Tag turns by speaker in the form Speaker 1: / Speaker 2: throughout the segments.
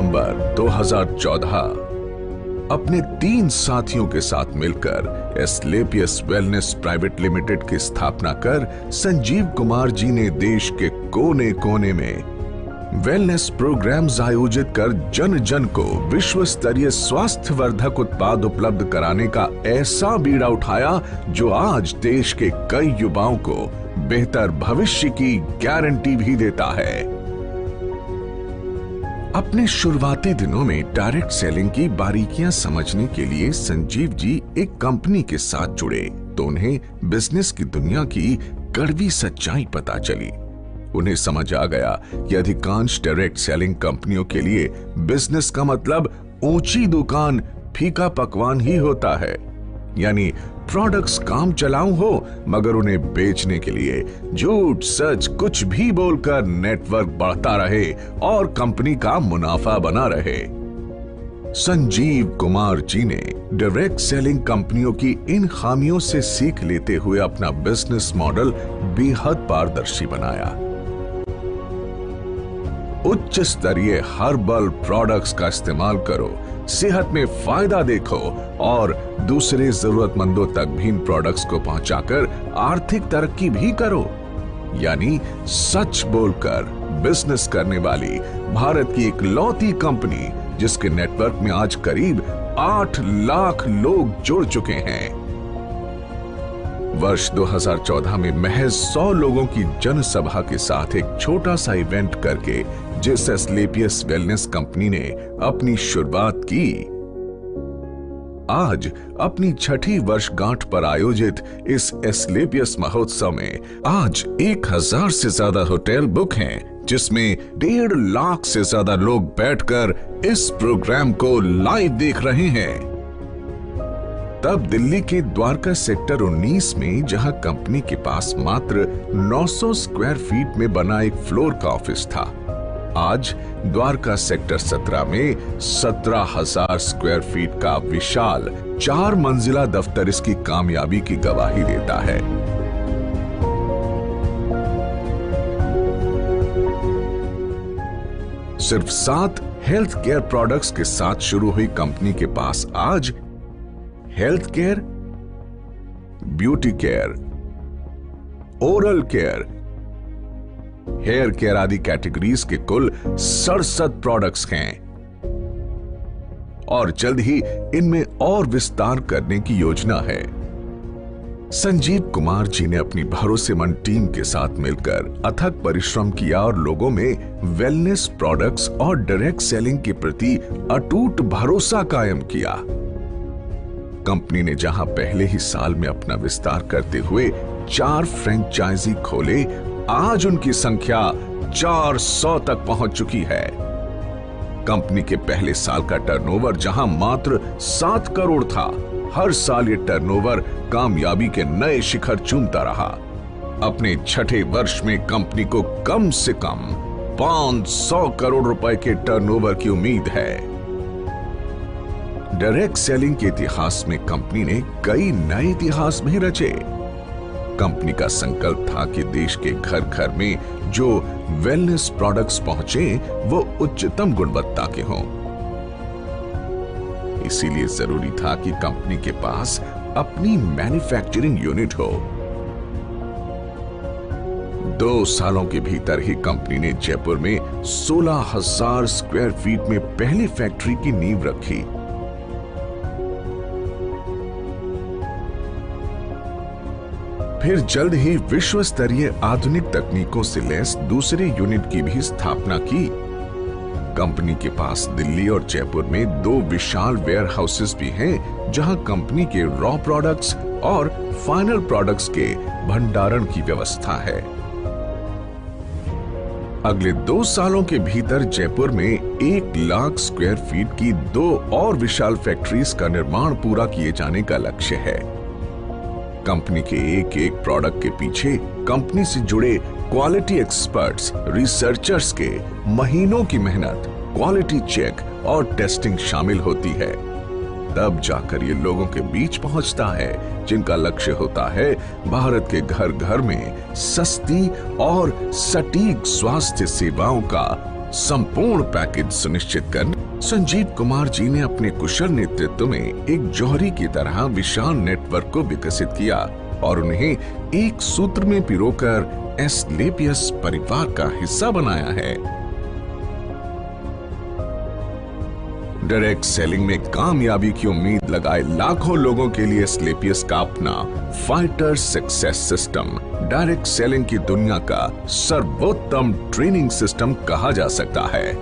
Speaker 1: नवंबर 2014 अपने 3 साथियों के साथ मिलकर एस्क्लेपियस वेलनेस प्राइवेट लिमिटेड की स्थापना कर संजीव कुमार जी ने देश के कोने कोने में वेलनेस प्रोग्राम्स आयोजित कर जन जन को विश्व स्तरीय स्वास्थ्य वर्धक उत्पाद उपलब्ध कराने का ऐसा बीड़ा उठाया जो आज देश के कई युवाओं को बेहतर भविष्य की गारंटी भी देता है। अपने शुरुआती दिनों में डायरेक्ट सेलिंग की बारीकियां समझने के लिए संजीव जी एक कंपनी के साथ जुड़े तो उन्हें बिजनेस की दुनिया की कड़वी सच्चाई पता चली। उन्हें समझ आ गया कि अधिकांश डायरेक्ट सेलिंग कंपनियों के लिए बिजनेस का मतलब ऊंची दुकान फीका पकवान ही होता है, यानी प्रोडक्ट्स काम चलाऊ हो मगर उन्हें बेचने के लिए झूठ सच कुछ भी बोलकर नेटवर्क बढ़ता रहे और कंपनी का मुनाफा बना रहे। संजीव कुमार जी ने डायरेक्ट सेलिंग कंपनियों की इन खामियों से सीख लेते हुए अपना बिजनेस मॉडल बेहद पारदर्शी बनाया। उच्च स्तरीय हर्बल प्रोडक्ट्स का इस्तेमाल करो, सेहत में फायदा देखो और दूसरे जरूरतमंदों तक भी इन प्रोडक्ट्स को पहुंचाकर आर्थिक तरक्की भी करो, यानी सच बोलकर बिजनेस करने वाली भारत की इकलौती कंपनी जिसके नेटवर्क में आज करीब 8 लाख लोग जुड़ चुके हैं। वर्ष 2014 में महज 100 लोगों की जनसभा के साथ एक छोटा सा इवेंट करके जिस एस्क्लेपियस वेलनेस कंपनी ने अपनी शुरुआत की, आज अपनी 6ठी वर्षगांठ पर आयोजित इस एस्क्लेपियस महोत्सव में आज 1000 से ज्यादा होटल बुक हैं, जिसमें 1.5 लाख से ज्यादा लोग बैठकर इस प्रोग्राम को लाइव देख रहे हैं। तब दिल्ली के द्वारका सेक्टर 19 में जहां कंपनी के पास मात्र 900 स्क्वायर फीट में बना एक फ्लोर का ऑफिस था, आज द्वारका सेक्टर 17 में 17,000 स्क्वायर फीट का विशाल 4 मंजिला दफ्तर इसकी कामयाबी की गवाही देता है। सिर्फ 7 हेल्थ केयर प्रोडक्ट्स के साथ शुरू हुई कंपनी के पास आज health care, beauty care, oral care, hair care आदि कैटेगरीज के कुल 67 प्रोडक्ट्स हैं और जल्द ही इनमें और विस्तार करने की योजना है। संजीव कुमार जी ने अपनी भरोसेमंद टीम के साथ मिलकर अथक परिश्रम किया और लोगों में वेलनेस प्रोडक्ट्स और डायरेक्ट सेलिंग के प्रति अटूट भरोसा कायम किया। कंपनी ने जहां पहले ही साल में अपना विस्तार करते हुए 4 फ्रेंचाइजी खोले, आज उनकी संख्या 400 तक पहुंच चुकी है। कंपनी के पहले साल का टर्नओवर जहां मात्र 7 करोड़ था, हर साल ये टर्नओवर कामयाबी के नए शिखर चूमता रहा। अपने 6ठे वर्ष में कंपनी को कम से कम 500 करोड़ रुपए के टर्नओवर की उम्मीद है। डायरेक्ट सेलिंग के इतिहास में कंपनी ने कई नए इतिहास भी रचे। कंपनी का संकल्प था कि देश के घर घर में जो वेलनेस प्रोडक्ट्स पहुंचे वो उच्चतम गुणवत्ता के हों। इसीलिए जरूरी था कि कंपनी के पास अपनी मैन्युफैक्चरिंग यूनिट हो। 2 सालों के भीतर ही कंपनी ने जयपुर में 16,000 स्क्वायर फीट में पहली फैक्ट्री की नींव रखी। फिर जल्द ही विश्व स्तरीय आधुनिक तकनीकों से लैस दूसरे यूनिट की भी स्थापना की। कंपनी के पास दिल्ली और जयपुर में 2 विशाल वेयर हाउसेस भी हैं, जहां कंपनी के रॉ प्रोडक्ट्स और फाइनल प्रोडक्ट्स के भंडारण की व्यवस्था है। अगले 2 सालों के भीतर जयपुर में 1 लाख स्क्वायर फीट की 2 और विशाल फैक्ट्रीज का निर्माण पूरा किए जाने का लक्ष्य है। कंपनी के एक एक प्रोडक्ट के पीछे कंपनी से जुड़े क्वालिटी एक्सपर्ट्स, रिसर्चर्स के महीनों की मेहनत, क्वालिटी चेक और टेस्टिंग शामिल होती है। तब जाकर ये लोगों के बीच पहुंचता है जिनका लक्ष्य होता है भारत के घर घर में सस्ती और सटीक स्वास्थ्य सेवाओं का संपूर्ण पैकेज सुनिश्चित कर संजीव कुमार जी ने अपने कुशल नेतृत्व में एक जौहरी की तरह विशाल नेटवर्क को विकसित किया और उन्हें एक सूत्र में पिरोकर एस्क्लेपियस परिवार का हिस्सा बनाया है। डायरेक्ट सेलिंग में कामयाबी की उम्मीद लगाए लाखों लोगों के लिए एस्क्लेपियस का अपना fighter success system direct selling की दुनिया का सर्वोत्तम ट्रेनिंग सिस्टम कहा जा सकता है।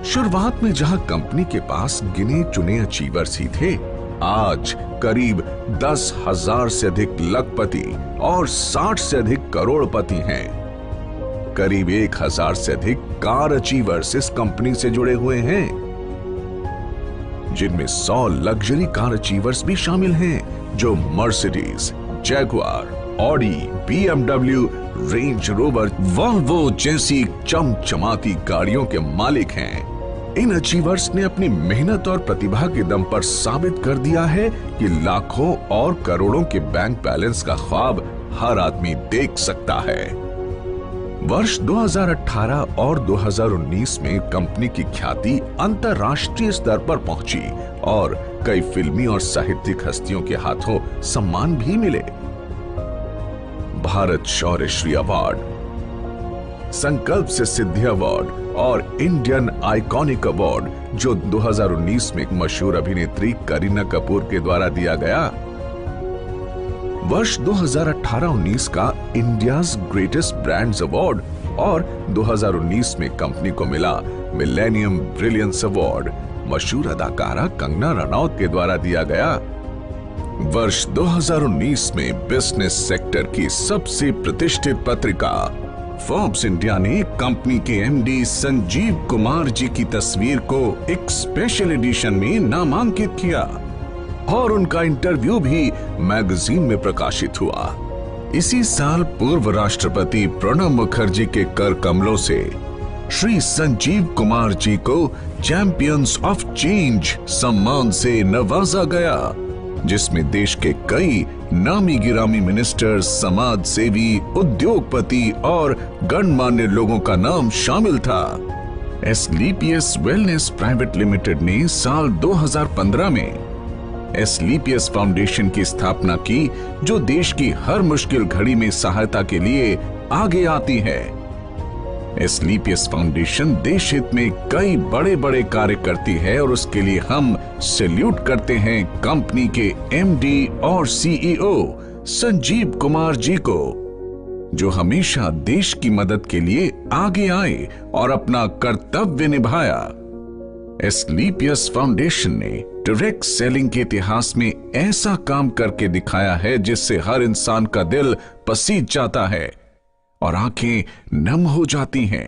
Speaker 1: शुरुआत में जहां कंपनी के पास गिने चुने अचीवर्स ही थे, आज करीब 10,000 से अधिक लखपति और 60 से अधिक करोड़पति हैं। करीब 1,000 से अधिक कार अचीवर्स इस कंपनी से जुड़े हुए हैं, जिनमें 100 लग्जरी कार अचीवर्स भी शामिल हैं जो Mercedes, Jaguar, Audi, BMW, range rover, Volvo जैसी चमचमाती गाड़ियों के मालिक हैं। इन अचीवर्स ने अपनी मेहनत और प्रतिभा के दम पर साबित कर दिया है कि लाखों और करोड़ों के बैंक बैलेंस का ख्वाब हर आदमी देख सकता है। वर्ष 2018 और 2019 में कंपनी की ख्याति अंतर्राष्ट्रीय स्तर पर पहुंची और कई फिल्मी और साहित्यिक हस्तियों के हाथों सम्मान भी मिले। भारत शौर्य श्री अवार्ड, संकल्प से सिद्धि अवार्ड और इंडियन आइकॉनिक अवार्ड जो 2019 में एक मशहूर अभिनेत्री करीना कपूर के द्वारा दिया गया। वर्ष 2018-19 का इंडियाज ग्रेटेस्ट ब्रांड्स अवार्ड और 2019 में कंपनी को मिला मिलेनियम ब्रिलियंस अवार्ड मशहूर अदाकारा कंगना रनौत के द्वारा दिया गया। वर्ष 2019 में बिजनेस सेक्टर की सबसे प्रतिष्ठित पत्रिका फोर्ब्स इंडिया ने कंपनी के एमडी संजीव कुमार जी की तस्वीर को एक स्पेशल एडिशन में नामांकित किया और उनका इंटरव्यू भी मैगजीन में प्रकाशित हुआ। इसी साल पूर्व राष्ट्रपति प्रणब मुखर्जी के कर कमलों से श्री संजीव कुमार जी को चैंपियंस ऑफ चेंज सम्मान से नवाजा गया, जिसमें देश के कई नामी गिरामी मिनिस्टर्स, समाज सेवी, उद्योगपति और गणमान्य लोगों का नाम शामिल था। एस्क्लेपियस वेलनेस प्राइवेट लिमिटेड ने साल 2015 में एस्क्लेपियस फाउंडेशन की स्थापना की, जो देश की हर मुश्किल घड़ी में सहायता के लिए आगे आती है। एस्क्लेपियस फाउंडेशन देश हित में कई बड़े बड़े कार्य करती है और उसके लिए हम सैल्यूट करते हैं कंपनी के एमडी और सीईओ संजीव कुमार जी को, जो हमेशा देश की मदद के लिए आगे आए और अपना कर्तव्य निभाया। एस्क्लेपियस फाउंडेशन ने डायरेक्ट सेलिंग के इतिहास में ऐसा काम करके दिखाया है जिससे हर इंसान का दिल पसीज जाता है और आंखें नम हो जाती हैं।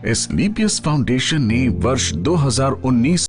Speaker 1: एस्क्लेपियस फाउंडेशन ने वर्ष 2019